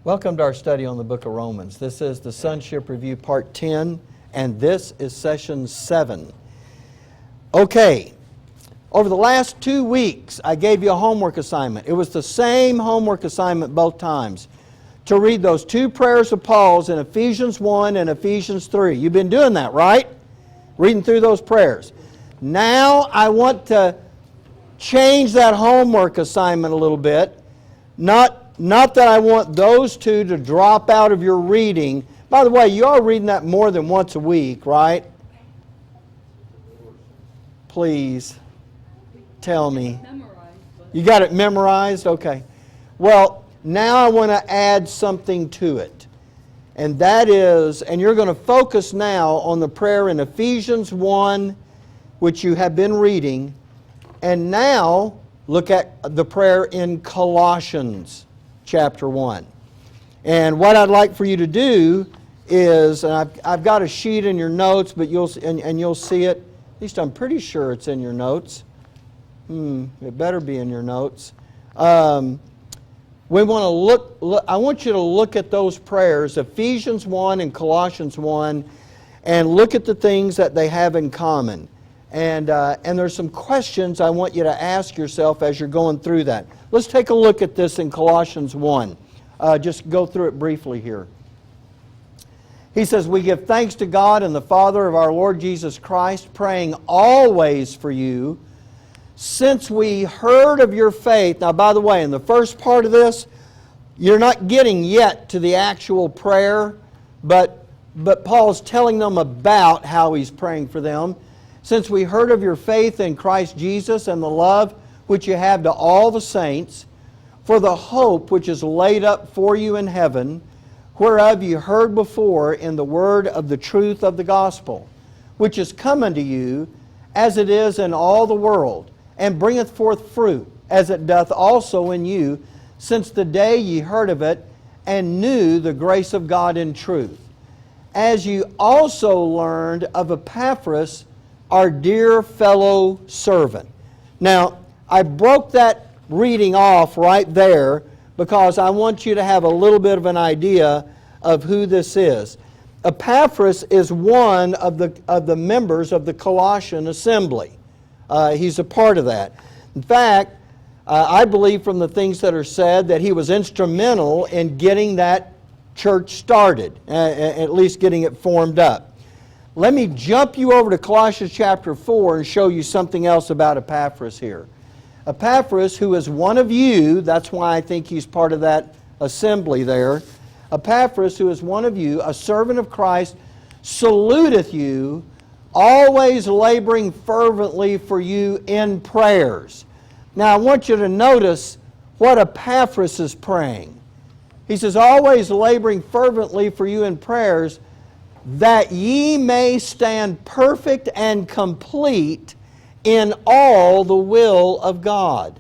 Welcome to our study on the book of Romans. This is the Sonship Review Part 10, and this is Session 7. Okay, over the last 2 weeks, I gave you a homework assignment. It was the same homework assignment both times, to read those two prayers of Paul's in Ephesians 1 and Ephesians 3. You've been doing that, right? Reading through those prayers. Now I want to change that homework assignment a little bit. Not that I want those two to drop out of your reading. By the way, you are reading that more than once a week, right? Please, tell me. You got it memorized? Okay. Well, now I want to add something to it. And that is, and you're going to focus now on the prayer in Ephesians 1, which you have been reading. And now, look at the prayer in Colossians chapter 1. And what I'd like for you to do is, and I've got a sheet in your notes, but you'll see it. At least I'm pretty sure it's in your notes. It better be in your notes. We want to look. I want you to look at those prayers, Ephesians 1 and Colossians 1, and look at the things that they have in common. And there's some questions I want you to ask yourself as you're going through that. Let's take a look at this in Colossians 1. Just go through it briefly here. He says, "We give thanks to God and the Father of our Lord Jesus Christ, praying always for you, since we heard of your faith." Now, by the way, in the first part of this, you're not getting yet to the actual prayer, but Paul's telling them about how he's praying for them. "Since we heard of your faith in Christ Jesus and the love which you have to all the saints, for the hope which is laid up for you in heaven, whereof you heard before in the word of the truth of the gospel, which is come unto you, as it is in all the world, and bringeth forth fruit, as it doth also in you, since the day ye heard of it, and knew the grace of God in truth. As you also learned of Epaphras, our dear fellow servant." Now, I broke that reading off right there because I want you to have a little bit of an idea of who this is. Epaphras is one of the members of the Colossian assembly. He's a part of that. In fact, I believe from the things that are said that he was instrumental in getting that church started, at least getting it formed up. Let me jump you over to Colossians chapter 4 and show you something else about Epaphras here. Epaphras, who is one of you, that's why I think he's part of that assembly there. Epaphras, who is one of you, a servant of Christ, saluteth you, always laboring fervently for you in prayers. Now I want you to notice what Epaphras is praying. He says, always laboring fervently for you in prayers, that ye may stand perfect and complete in all the will of God.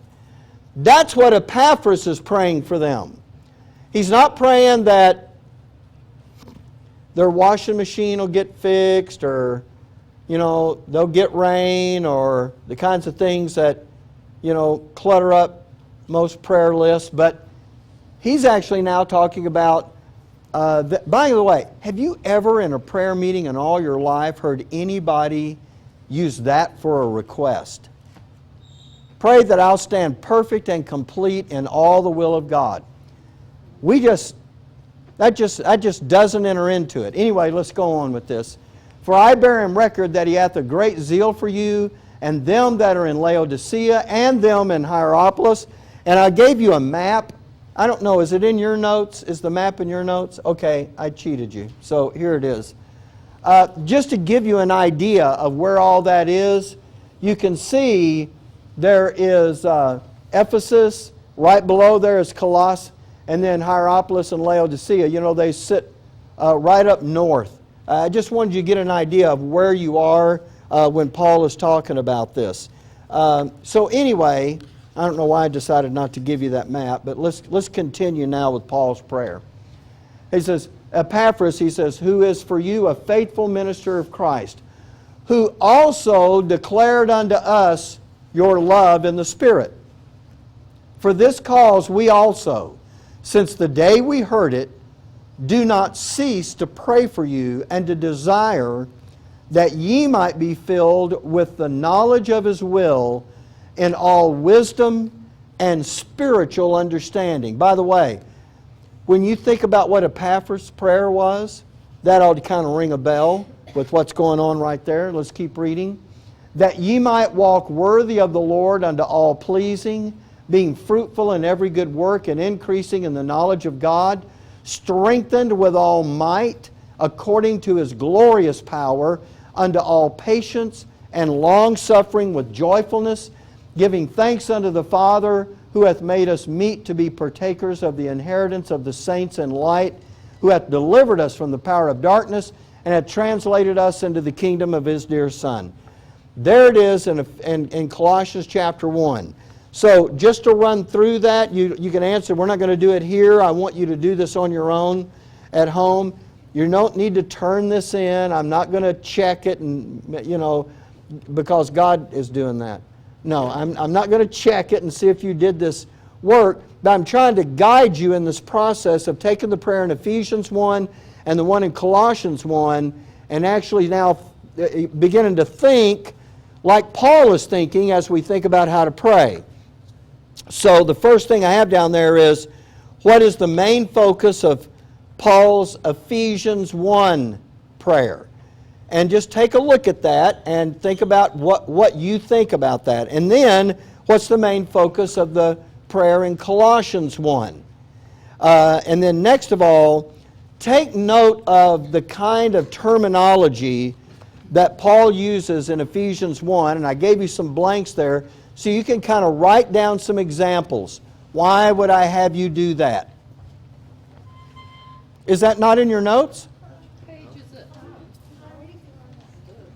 That's what Epaphras is praying for them. He's not praying that their washing machine will get fixed, or they'll get rain, or the kinds of things that clutter up most prayer lists. But he's actually now talking about by the way, have you ever in a prayer meeting in all your life heard anybody use that for a request? Pray that I'll stand perfect and complete in all the will of God. That just doesn't enter into it. Anyway, let's go on with this. "For I bear him record that he hath a great zeal for you, and them that are in Laodicea, and them in Hierapolis." And I gave you a map. I don't know, is it in your notes? Is the map in your notes? Okay, I cheated you. So here it is. Just to give you an idea of where all that is, you can see there is Ephesus, right below there is Colossus, and then Hierapolis and Laodicea. They sit right up north. I just wanted you to get an idea of where you are when Paul is talking about this. So anyway, I don't know why I decided not to give you that map, but let's continue now with Paul's prayer. He says, Epaphras, he says, "who is for you a faithful minister of Christ, who also declared unto us your love in the Spirit. For this cause we also, since the day we heard it, do not cease to pray for you and to desire that ye might be filled with the knowledge of His will in all wisdom and spiritual understanding. By the way, when you think about what Epaphras' prayer was, that ought to kind of ring a bell with what's going on right there. Let's keep reading. That ye might walk worthy of the Lord unto all pleasing, being fruitful in every good work and increasing in the knowledge of God, strengthened with all might, according to His glorious power, unto all patience and long-suffering with joyfulness, giving thanks unto the Father, who hath made us meet to be partakers of the inheritance of the saints in light, who hath delivered us from the power of darkness, and hath translated us into the kingdom of His dear Son. There it is in Colossians chapter 1. So just to run through that, you can answer, we're not going to do it here. I want you to do this on your own at home. You don't need to turn this in. I'm not going to check it and, because God is doing that. No, I'm not going to check it and see if you did this work, but I'm trying to guide you in this process of taking the prayer in Ephesians 1 and the one in Colossians 1 and actually now beginning to think like Paul is thinking as we think about how to pray. So the first thing I have down there is, what is the main focus of Paul's Ephesians 1 prayer? And just take a look at that and think about what you think about that. And then, what's the main focus of the prayer in Colossians 1? And then next of all, take note of the kind of terminology that Paul uses in Ephesians 1. And I gave you some blanks there, so you can kind of write down some examples. Why would I have you do that? Is that not in your notes?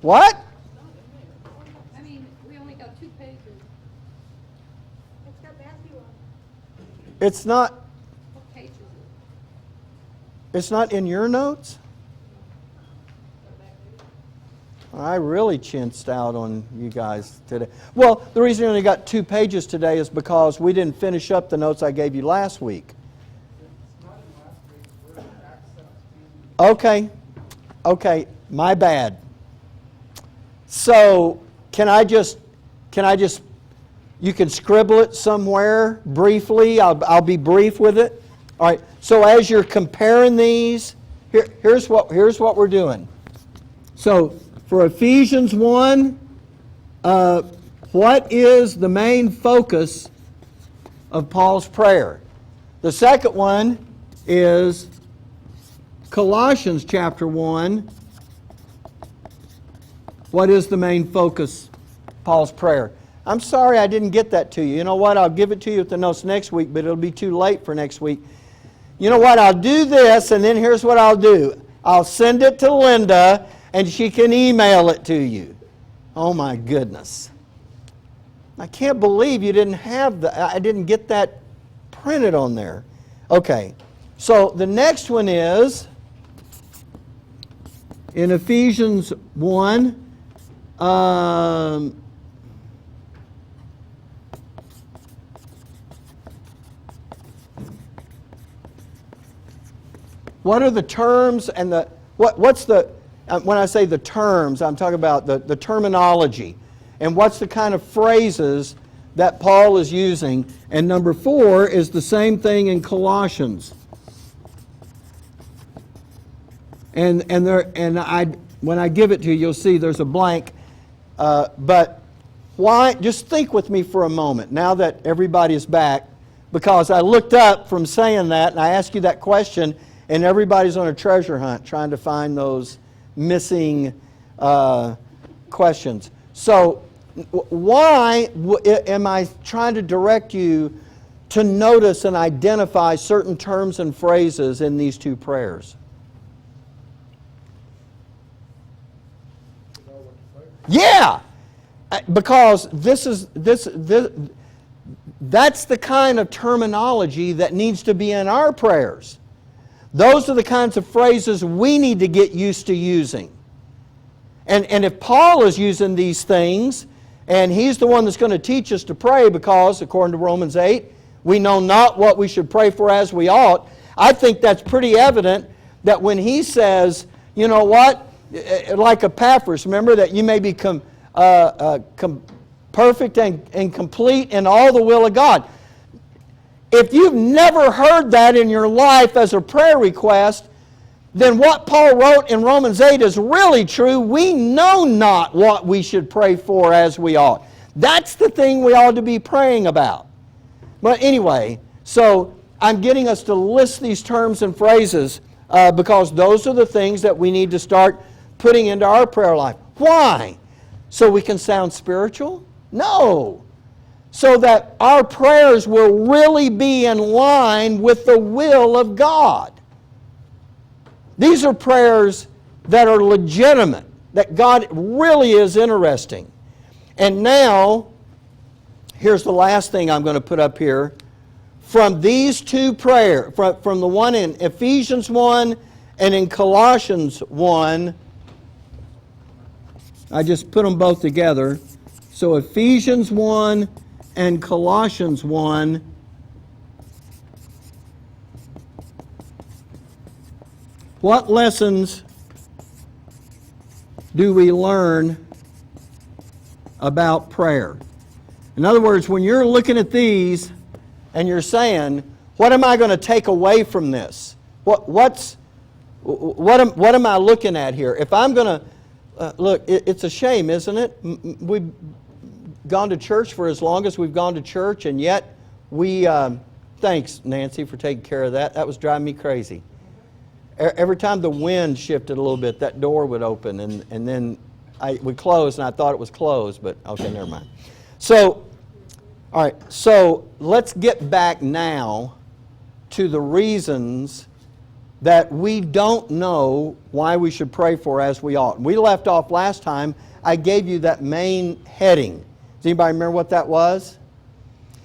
What? I mean, we only got 2 pages. It's got Matthew on It's not. What page is It's not in your notes? I really chinched out on you guys today. Well, the reason we only got 2 pages today is because we didn't finish up the notes I gave you last week. Okay, my bad. So, can I just, you can scribble it somewhere briefly. I'll be brief with it. All right, so as you're comparing these, here's what we're doing. So, for Ephesians 1, what is the main focus of Paul's prayer? The second one is Colossians chapter 1. What is the main focus of Paul's prayer? I'm sorry I didn't get that to you. You know what? I'll give it to you with the notes next week, but it'll be too late for next week. You know what? I'll do this, and then here's what I'll do. I'll send it to Linda, and she can email it to you. Oh my goodness. I can't believe you didn't have I didn't get that printed on there. Okay. So the next one is in Ephesians 1. What are the terms and what's the, when I say the terms, I'm talking about the terminology. And what's the kind of phrases that Paul is using. And number 4 is the same thing in Colossians. And when I give it to you, you'll see there's a blank. But why? Just think with me for a moment, now that everybody is back, because I looked up from saying that, and I asked you that question, and everybody's on a treasure hunt trying to find those missing questions. So, why am I trying to direct you to notice and identify certain terms and phrases in these 2 prayers? Yeah, because that's the kind of terminology that needs to be in our prayers. Those are the kinds of phrases we need to get used to using. And if Paul is using these things, and he's the one that's going to teach us to pray, because according to Romans 8, we know not what we should pray for as we ought. I think that's pretty evident that when he says, you know what, like Epaphras, remember that you may become perfect and complete in all the will of God. If you've never heard that in your life as a prayer request, then what Paul wrote in Romans 8 is really true. We know not what we should pray for as we ought. That's the thing we ought to be praying about. But anyway, so I'm getting us to list these terms and phrases because those are the things that we need to start putting into our prayer life. Why? So we can sound spiritual? No. So that our prayers will really be in line with the will of God. These are prayers that are legitimate, that God really is interesting. And now, here's the last thing I'm going to put up here. From these two prayers, from the one in Ephesians 1 and in Colossians 1, I just put them both together. So Ephesians 1 and Colossians 1. What lessons do we learn about prayer? In other words, when you're looking at these and you're saying, what am I going to take away from this? What am I looking at here? If I'm going to, look, it's a shame, isn't it? We've gone to church for as long as we've gone to church, and yet we, thanks Nancy for taking care of that. That was driving me crazy. Every time the wind shifted a little bit, that door would open, and then I would close, and I thought it was closed, but okay, never mind. So, all right, so let's get back now to the reasons that we don't know why we should pray for as we ought. We left off last time, I gave you that main heading. Does anybody remember what that was?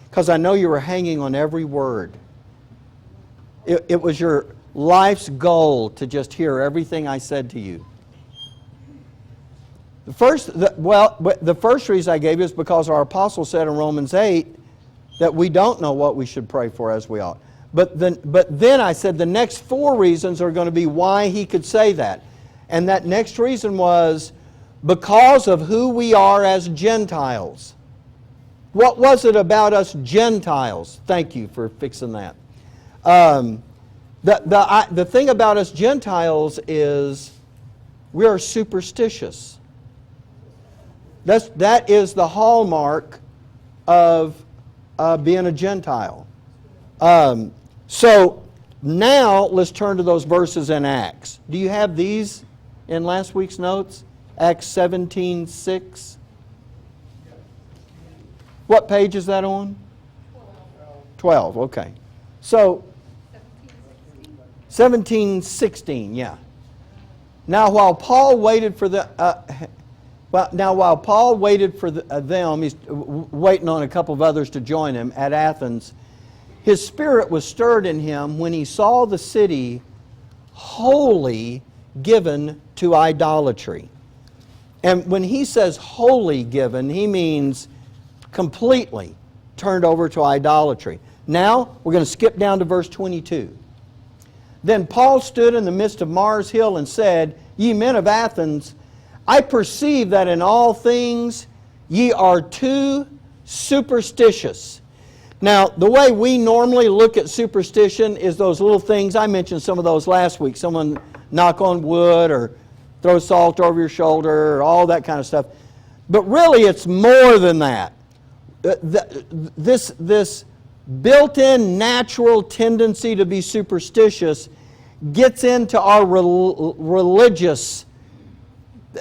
Because I know you were hanging on every word. It was your life's goal to just hear everything I said to you. The first reason I gave you is because our apostle said in Romans 8 that we don't know what we should pray for as we ought. But then I said the next four reasons are going to be why he could say that. And that next reason was because of who we are as Gentiles. What was it about us Gentiles? Thank you for fixing that. The thing about us Gentiles is we are superstitious. That is the hallmark of being a Gentile. So now let's turn to those verses in Acts. Do you have these in last week's notes? Acts 17:6. What page is that on? 12, okay. So 17:16, yeah. Now while Paul waited for them, he's waiting on a couple of others to join him at Athens. His spirit was stirred in him when he saw the city wholly given to idolatry. And when he says wholly given, he means completely turned over to idolatry. Now, we're going to skip down to verse 22. Then Paul stood in the midst of Mars Hill and said, Ye men of Athens, I perceive that in all things ye are too superstitious. Now, the way we normally look at superstition is those little things. I mentioned some of those last week. Someone knock on wood or throw salt over your shoulder or all that kind of stuff. But really, it's more than that. This built-in natural tendency to be superstitious gets into our religious,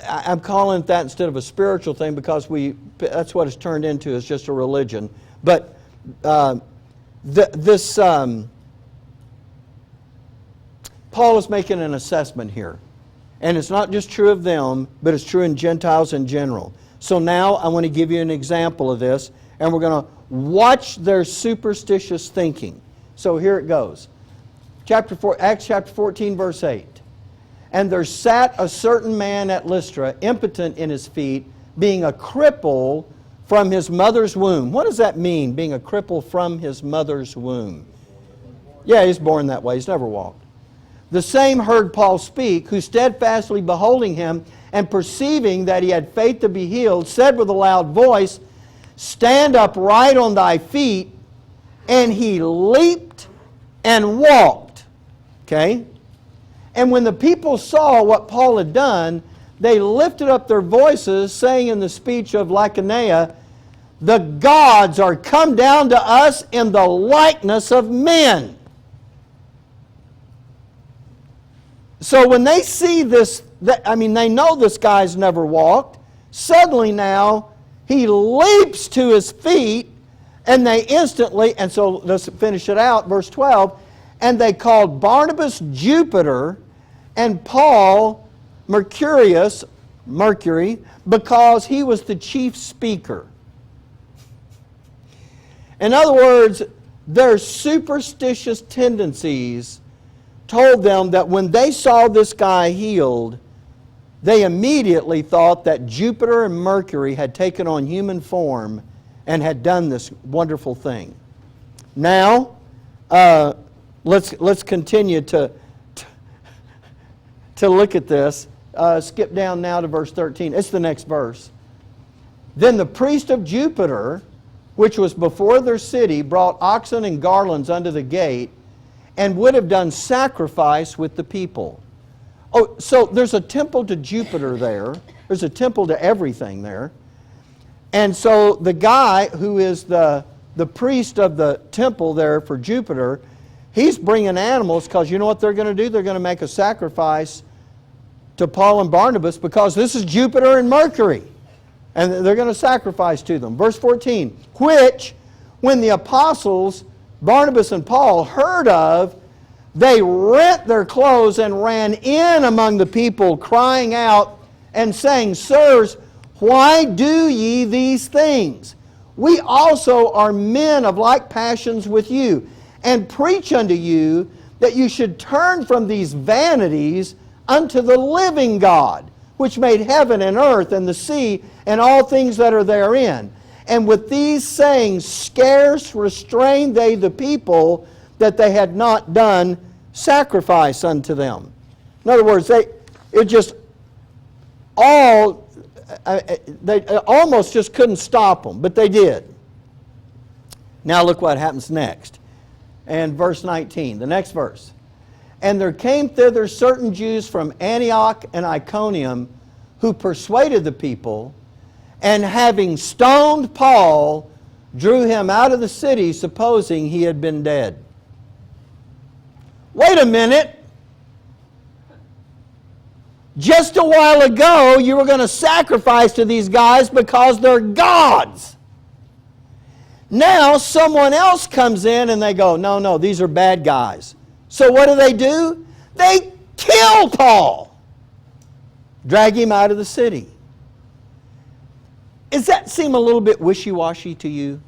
I'm calling it that instead of a spiritual thing because that's what it's turned into, is just a religion. But Paul is making an assessment here. And it's not just true of them, but it's true in Gentiles in general. So now I want to give you an example of this, and we're going to watch their superstitious thinking. So here it goes. Acts chapter 14, verse 8. And there sat a certain man at Lystra, impotent in his feet, being a cripple from his mother's womb. What does that mean, being a cripple from his mother's womb? Yeah, he's born that way. He's never walked. The same heard Paul speak, who steadfastly beholding him and perceiving that he had faith to be healed, said with a loud voice, Stand upright on thy feet. And he leaped and walked. Okay? And when the people saw what Paul had done, they lifted up their voices, saying in the speech of Lycaonia, The gods are come down to us in the likeness of men. So when they see this, they know this guy's never walked. Suddenly now, he leaps to his feet, and they instantly, and so let's finish it out, verse 12, and they called Barnabas Jupiter, and Paul Mercury, because he was the chief speaker. In other words, their superstitious tendencies told them that when they saw this guy healed, they immediately thought that Jupiter and Mercury had taken on human form and had done this wonderful thing. Now, let's continue to look at this. Skip down now to verse 13. It's the next verse. Then the priest of Jupiter, which was before their city, brought oxen and garlands unto the gate, and would have done sacrifice with the people. Oh, so there's a temple to Jupiter there. There's a temple to everything there. And so the guy who is the priest of the temple there for Jupiter, he's bringing animals because you know what they're going to do? They're going to make a sacrifice to Paul and Barnabas because this is Jupiter and Mercury. And they're going to sacrifice to them. Verse 14, which, when the apostles, Barnabas and Paul, heard of, they rent their clothes and ran in among the people, crying out and saying, Sirs, why do ye these things? We also are men of like passions with you, and preach unto you that you should turn from these vanities unto the living God, which made heaven and earth and the sea and all things that are therein. And with these sayings scarce restrained they the people, that they had not done sacrifice unto them. In other words, they almost just couldn't stop them, but they did. Now look what happens next. And verse 19, the next verse. And there came thither certain Jews from Antioch and Iconium, who persuaded the people, and having stoned Paul, drew him out of the city, supposing he had been dead. Wait a minute. Just a while ago, you were going to sacrifice to these guys because they're gods. Now, someone else comes in and they go, no, these are bad guys. So what do? They kill Paul. Drag him out of the city. Does that seem a little bit wishy-washy to you?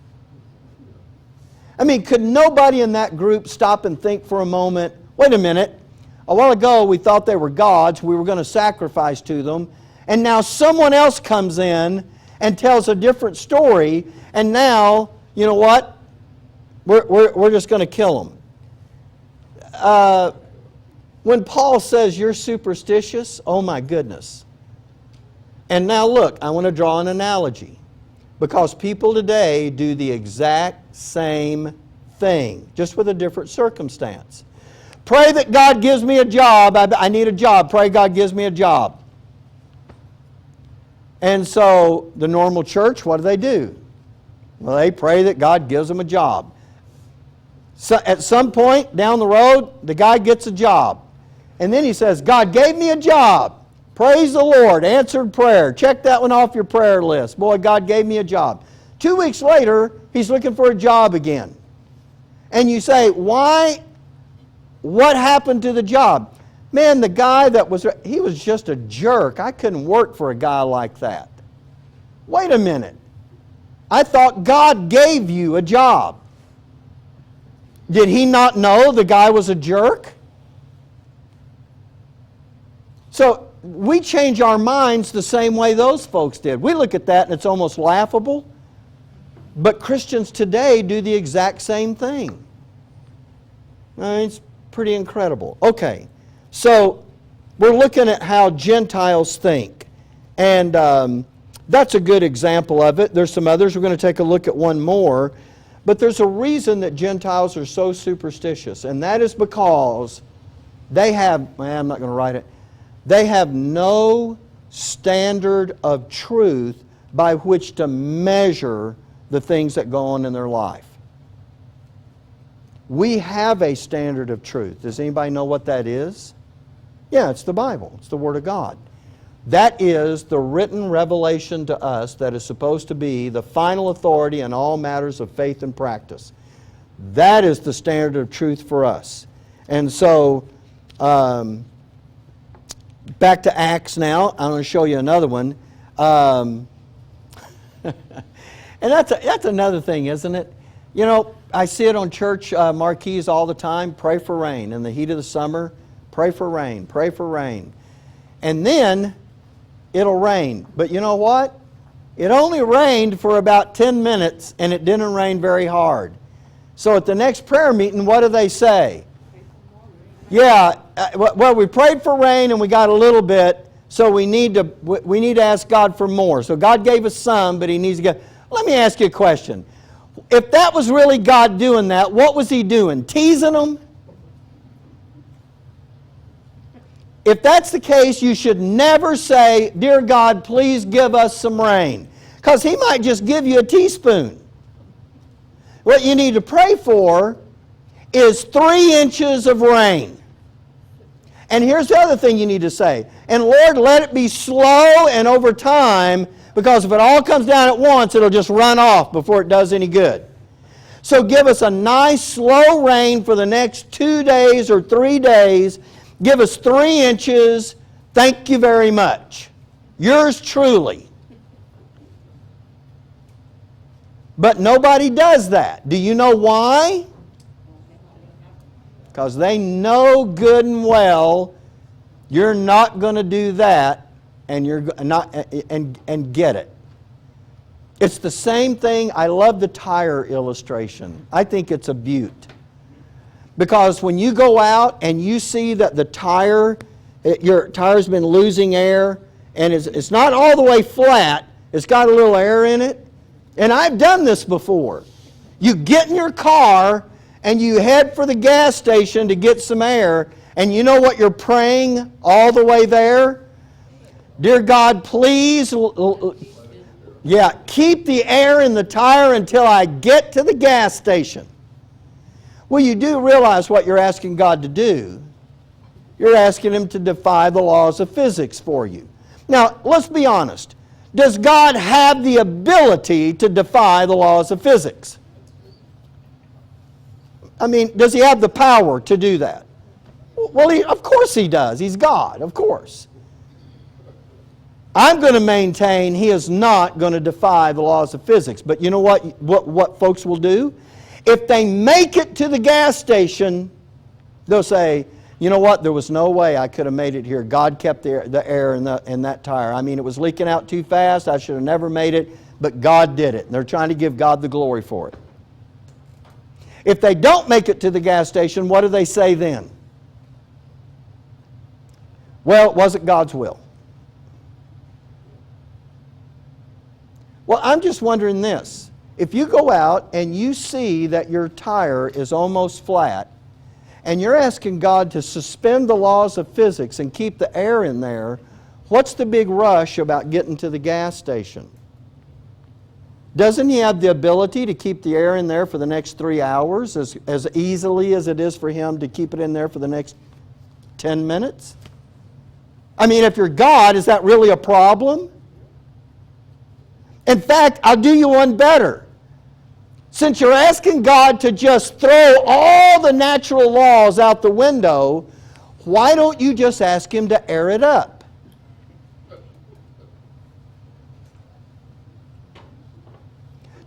I mean, could nobody in that group stop and think for a moment, wait a minute, a while ago we thought they were gods, we were going to sacrifice to them, and now someone else comes in and tells a different story, and now, you know what, we're just going to kill them. When Paul says you're superstitious, oh my goodness. And now look, I want to draw an analogy. Because people today do the exact same thing, just with a different circumstance. Pray that God gives me a job. I need a job. Pray God gives me a job. And so the normal church, what do? Well, they pray that God gives them a job. So at some point down the road, the guy gets a job. And then he says, God gave me a job. Praise the Lord, answered prayer. Check that one off your prayer list. Boy, God gave me a job. 2 weeks later, he's looking for a job again. And you say, why? What happened to the job? Man, the guy he was just a jerk. I couldn't work for a guy like that. Wait a minute. I thought God gave you a job. Did he not know the guy was a jerk? So we change our minds the same way those folks did. We look at that and it's almost laughable. But Christians today do the exact same thing. It's pretty incredible. Okay, so we're looking at how Gentiles think. And that's a good example of it. There's some others. We're going to take a look at one more. But there's a reason that Gentiles are so superstitious. And that is because they have, I'm not going to write it, they have no standard of truth by which to measure the things that go on in their life. We have a standard of truth. Does anybody know what that is? Yeah, it's the Bible. It's the Word of God. That is the written revelation to us that is supposed to be the final authority in all matters of faith and practice. That is the standard of truth for us. And so, back to Acts now. I'm going to show you another one. And that's another thing, isn't it? You know, I see it on church marquees all the time. Pray for rain. In the heat of the summer, pray for rain. Pray for rain. And then it'll rain. But you know what? It only rained for about 10 minutes and it didn't rain very hard. So at the next prayer meeting, what do they say? Yeah, well, we prayed for rain and we got a little bit, so we need to ask God for more. So God gave us some, but He needs to get. Let me ask you a question. If that was really God doing that, what was He doing? Teasing them? If that's the case, you should never say, "Dear God, please give us some rain," because He might just give you a teaspoon. What you need to pray for is 3 inches of rain. And here's the other thing you need to say. And Lord, let it be slow and over time, because if it all comes down at once, it'll just run off before it does any good. So give us a nice slow rain for the next 2 days or 3 days. Give us 3 inches. Thank you very much. Yours truly. But nobody does that. Do you know why? Because they know good and well you're not going to do that and you're not and get it. It's the same thing. I love the tire illustration. I think it's a beaut. Because when you go out and you see that the tire, your tire's been losing air and it's not all the way flat, it's got a little air in it. And I've done this before. You get in your car and you head for the gas station to get some air, and you know what you're praying all the way there? Dear God, please, keep the air in the tire until I get to the gas station. Well, you do realize what you're asking God to do. You're asking Him to defy the laws of physics for you. Now, let's be honest. Does God have the ability to defy the laws of physics? I mean, does He have the power to do that? Well, of course He does. He's God, of course. I'm going to maintain He is not going to defy the laws of physics. But you know what folks will do? If they make it to the gas station, they'll say, you know what, there was no way I could have made it here. God kept the air in that tire. I mean, it was leaking out too fast. I should have never made it, but God did it. And they're trying to give God the glory for it. If they don't make it to the gas station, what do they say then? Well, it wasn't God's will. Well, I'm just wondering this. If you go out and you see that your tire is almost flat, and you're asking God to suspend the laws of physics and keep the air in there, what's the big rush about getting to the gas station? Doesn't He have the ability to keep the air in there for the next 3 hours as easily as it is for Him to keep it in there for the next 10 minutes? I mean, if you're God, is that really a problem? In fact, I'll do you one better. Since you're asking God to just throw all the natural laws out the window, why don't you just ask Him to air it up?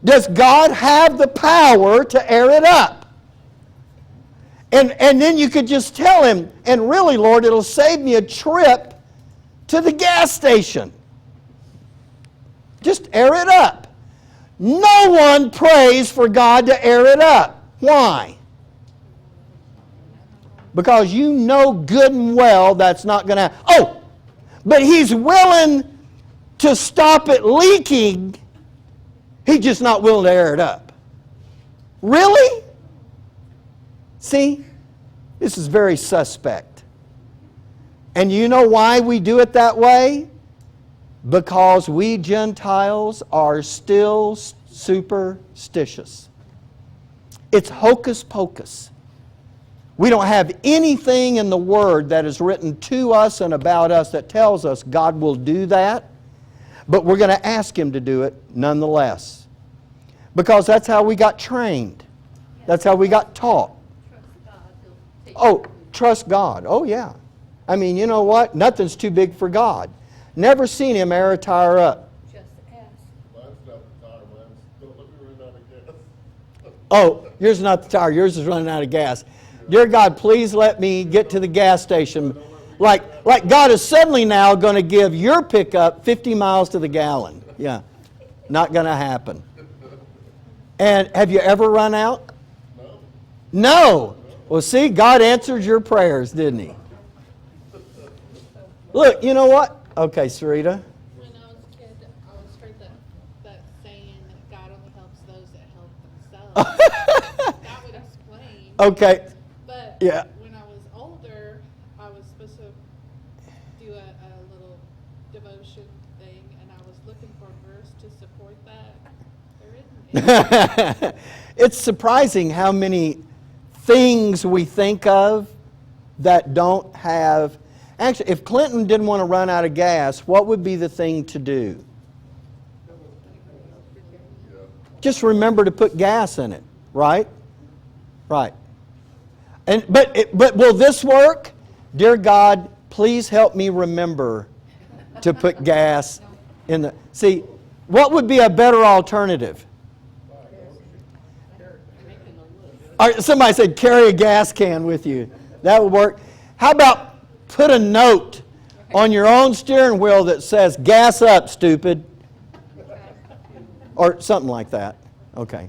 Does God have the power to air it up? And then you could just tell Him, and really, Lord, it'll save me a trip to the gas station. Just air it up. No one prays for God to air it up. Why? Because you know good and well that's not going to... Oh! But He's willing to stop it leaking. He's just not willing to air it up. Really? See? This is very suspect. And you know why we do it that way? Because we Gentiles are still superstitious. It's hocus pocus. We don't have anything in the Word that is written to us and about us that tells us God will do that, but we're going to ask Him to do it nonetheless. Because that's how we got trained. That's how we got taught. Oh, trust God. Oh, yeah. I mean, you know what? Nothing's too big for God. Never seen Him air a tire up. Just ask. Mine's not the tire, mine's don't let me run out of gas. Oh, yours is not the tire. Yours is running out of gas. Dear God, please let me get to the gas station. Like God is suddenly now going to give your pickup 50 miles to the gallon. Yeah, not going to happen. And have you ever run out? No. No. Well, see, God answered your prayers, didn't He? Look, you know what? Okay, Sarita. When I was a kid, I always heard that saying that God only helps those that help themselves. That would explain. Okay. But Yeah. when I was older, I was supposed to do a little devotion thing, and I was looking for a verse to support that. There isn't any. It's surprising how many things we think of that don't have... Actually, if Clinton didn't want to run out of gas, what would be the thing to do? Just remember to put gas in it, right? Right. And but will this work? Dear God, please help me remember to put gas in the... See, what would be a better alternative? Or somebody said carry a gas can with you. That would work. How about put a note on your own steering wheel that says, gas up, stupid. Or something like that. Okay.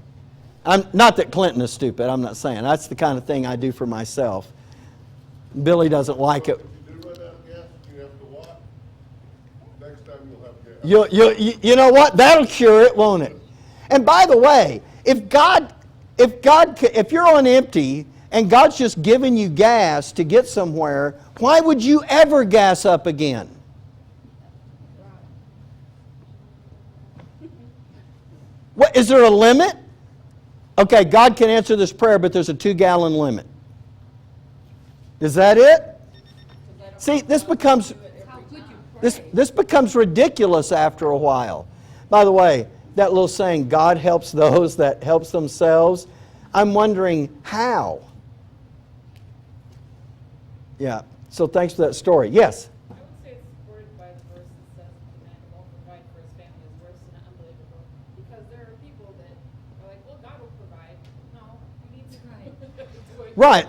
Not that Clinton is stupid, I'm not saying. That's the kind of thing I do for myself. Billy doesn't like it. If you do run out of gas, you have to walk. Next time you'll have gas. You know what? That'll cure it, won't it? And by the way, if you're on empty and God's just giving you gas to get somewhere, why would you ever gas up again? What, is there a limit? Okay, God can answer this prayer, but there's a 2-gallon limit. Is that it? See, this becomes this becomes ridiculous after a while. By the way, that little saying, God helps those that helps themselves, I'm wondering how. Yeah, so thanks for that story. Yes? I would say it's supported by the verse that says the man who won't provide for his family is worse than unbelievable. Because there are people that are like, well, God will provide. No, you need to do it. Right,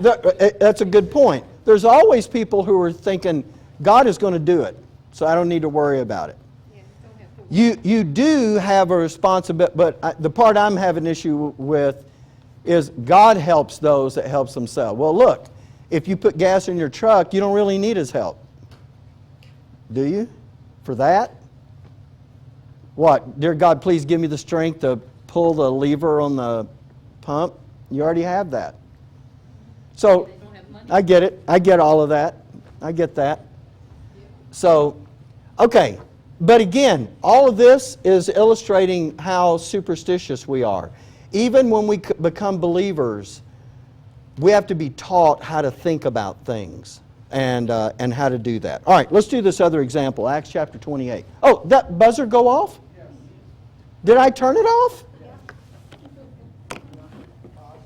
that's a good point. There's always people who are thinking, God is going to do it, so I don't need to worry about it. Yeah, don't have to. You do have a responsibility, but the part I'm having issue with is God helps those that helps themselves. Well, look, if you put gas in your truck, you don't really need His help. Do you? For that? What? Dear God, please give me the strength to pull the lever on the pump. You already have that. So, They don't have money. I get it. I get all of that. I get that. So, okay. But again, all of this is illustrating how superstitious we are. Even when we become believers, we have to be taught how to think about things and how to do that. All right, let's do this other example, Acts chapter 28. Oh, that buzzer go off? Yes. Did I turn it off?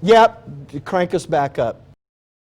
Yep, crank us back up.